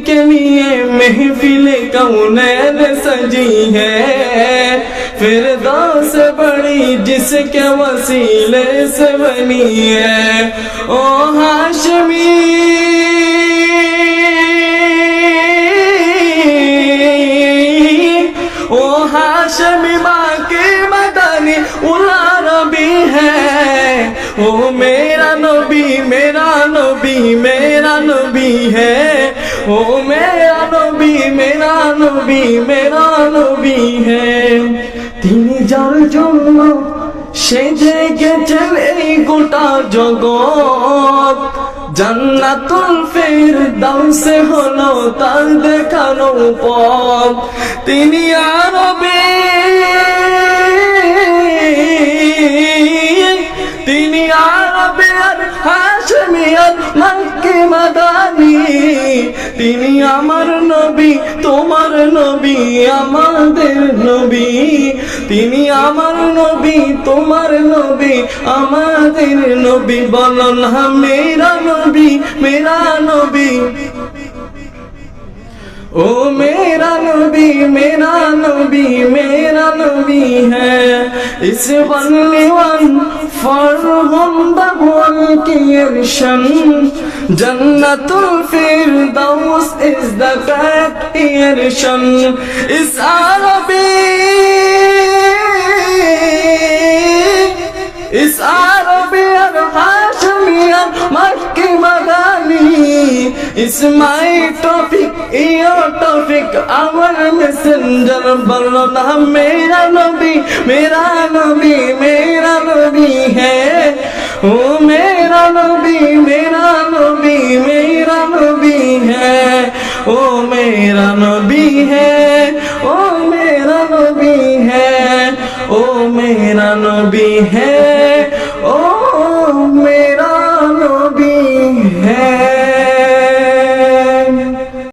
के लिए महफिले कौनैन सजी है, फिरदौस बड़ी जिसके वसीले से बनी है। ओ हाशमी बाकी मदनी उला नबी है। ओ मेरा नबी मेरा नबी मेरा नबी है। ओ मेरा नबी मेरा नबी मेरा नबी है। তিনি যার জন্য সেজে গেছেন এই গোটা জগৎ, জান্নাতুল ফিরদাউসে হলো তার দেখানো পথ। তিনি আরবি, তিনি আরবি আর হাশমি আর মক্কি মাদানী। তিনি আমার নবী তোমার নবী আমাদের নবী। তিনি আমার নবী তোমার নবী আমাদের নবী। বলো না মেরা নবী মেরা নবী। ओ मेरा नबी मेरा नबी मेरा नबी है। इस only one for whom the whole creation, Jannatul Firdaus is the creation. Is Arabi, is Arabi and Hashmi and Makki Madani. Is my topic, your topic, our messenger. बोलो ना मेरा नबी मेरा नबी मेरा नबी है। ओ मेरा नबी मेरा नबी मेरा नबी है। ओ मेरा नबी है। ओ मेरा नबी है। ओ मेरा नबी है।